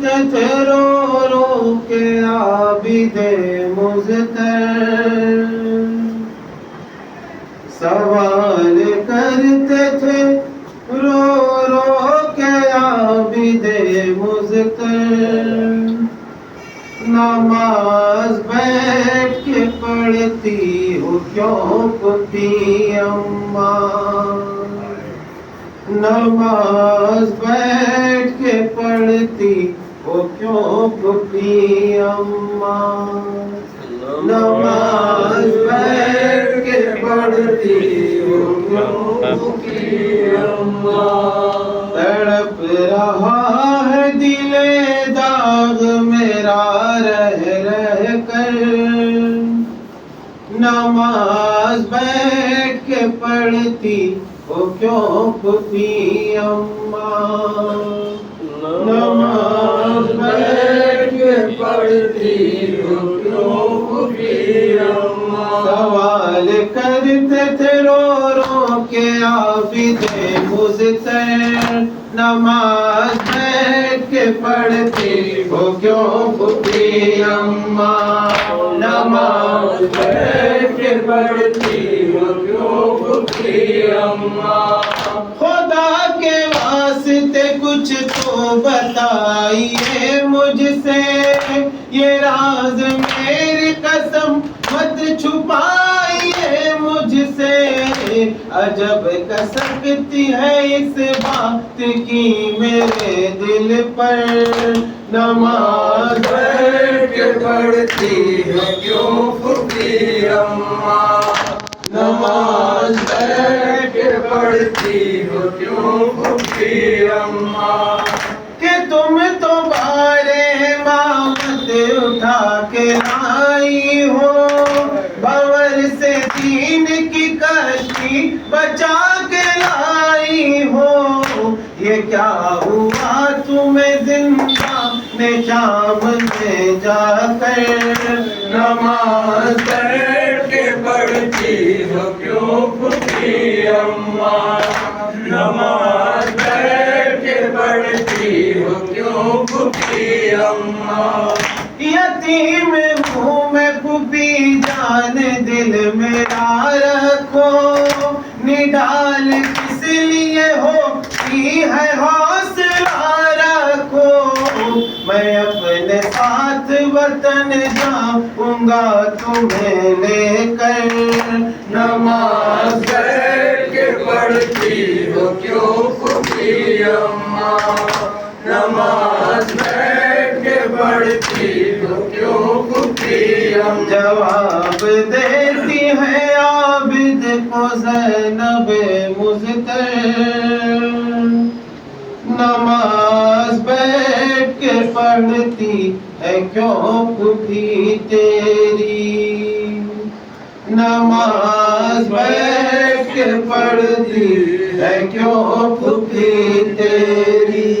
کرتے تھے رو رو کے عابد مضطر، سوال کرتے تھے رو رو کے عابد مضطر، نماز بیٹھ کے پڑھتی ہو کیوں پھوپھی اماں، نماز بیٹھ کے پڑھتی ہو کیوں پھوپھی اماں، نماز بیٹھ کے پڑھتی ہو کیوں پھوپھی اماں، تڑپ رہا ہے دل داغ میرا رہ رہ کر، نماز بیٹھ کے پڑھتی ہو کیوں پھوپھی اماں، نماز بیٹھ کے پڑھتی ہو کیوں پھوپھی اماں، سوال کرتے تھے رو رو کے عابد مضطر، نماز بیٹھ کے پڑھتی ہو کیوں پھوپھی اماں، نماز بیٹھ کے پڑھتی ہو کیوں پھوپھی اماں، خدا کے واسطے کچھ تو بتائیے مجھ سے، یہ راز میری قسم مت چھپائیے مجھ سے، عجب کسکتی ہے اس بات کی میرے دل پر، نماز بیٹھ کے پڑھتی ہو کیوں پھوپھی اماں، نماز بیٹھ کے پڑھتی ہو کیوں پھوپھی اماں، کہ تم تو بارے مامت اٹھا کے لائی ہو، بھنور سے دین کی کشتی بچا کے لائی ہو، یہ کیا ہوا تمہیں زندہ میں شام میں جا کر، نماز بیٹھ کے پڑھتی ہو کیوں پھوپھی اماں، نماز بیٹھ کے پڑھتی ہو کیوں پھوپھی اماں، یتیم ہوں میں پھوپھی جان دل میرا رکھو، نڈال کس لیے ہوتی ہے حوصلہ رکھو، میں اپنے ساتھ وطن جاؤں گا تمہیں لے کر، نماز بیٹھ کے پڑھتی ہو کیوں پھوپھی اماں، نماز بیٹھ کے پڑھتی ہو کیوں پھوپھی اماں، جواب دیتی ہے عابد کو زینب مضطر، نماز بیٹھ کے پڑھتی ہے کیوں پھوپھی تیری، نماز بیٹھ کے پڑھتی ہے کیوں پھوپھی تیری،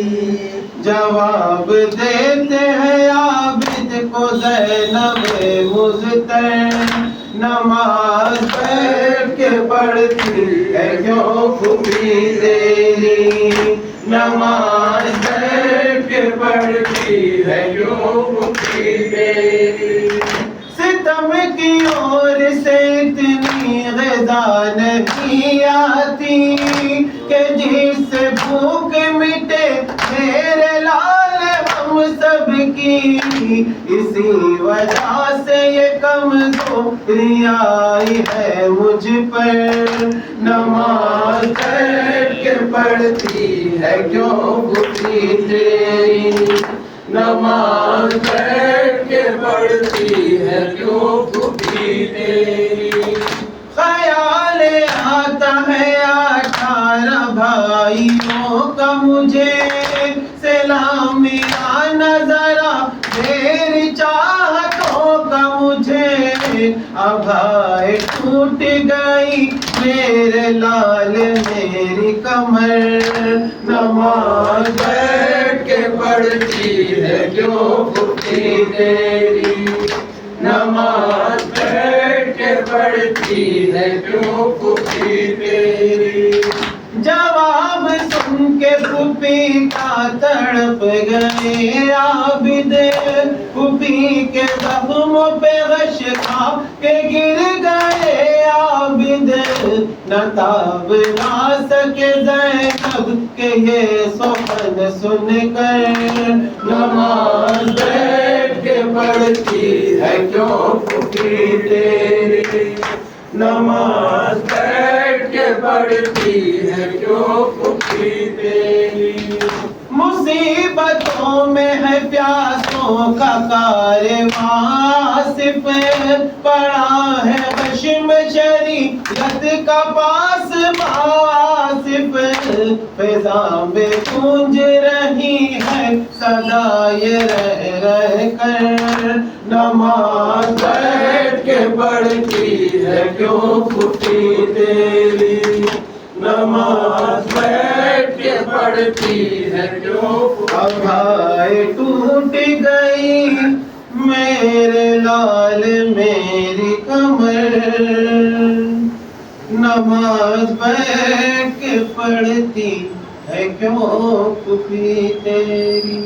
جواب دیتے ہیں عابد کو زینب مضطر، نماز بیٹھ کے پڑھتی ہے کیوں پھوپھی تیری، نماز بیٹھ کے پڑھتی ہے کیوں پھوپھی تیری، ستم کی اور سے اتنی غذا نہیں آتی کہ جس سے بھوک مٹے میرے لال ہم سب کی، اسی وجہ سے یہ کمزوری آئی ہے مجھ پر، نماز بیٹھ کے پڑھتی ہے کیوں پھوپھی تیری، نماز بیٹھ کے پڑھتی ہے کیوں پھوپھی تیری، خیال آتا ہے 18 بھائیوں کا مجھے، سلامیہ نظرا میری چاہتوں کا مجھے، ابھائے ٹوٹ گئی میرے لال میری کمر، نماز بیٹھ کے پڑھتی ہے کیوں پھوپھی تیری، نماز بیٹھ کے پڑھتی ہے کیوں پھوپھی تیری، جواب سن کے پھوپھی کا تڑپ گئے عابد، پھوپھی کے زخموں پہ غش کھا کے گر گئے عابد، نہ تاب نہ سکے زینب کہ یہ سخن سن کر، نماز بیٹھ کے پڑھتی ہے کیوں پھوپھی تیری، نماز بیٹھ کے پڑھتی ہے کیوں پھوپھی تیری، مصیبتوں میں ہے پیاسوں کا کارواں، آصف پڑا ہے غشم شریعت کا پاس آصف، فضا میں گونج رہی ہے صدا یہ رہ رہ کر، نماز بیٹھ کے پڑھتی ہے کیوں پھوپھی تیری، نماز بیٹھ کے پڑھتی ہے کیوں پھوپھی، ہائے ٹوٹ گئی میرے لال میری کمر، نماز بیٹھ کے پڑھتی ہے کیوں پھوپھی تیری۔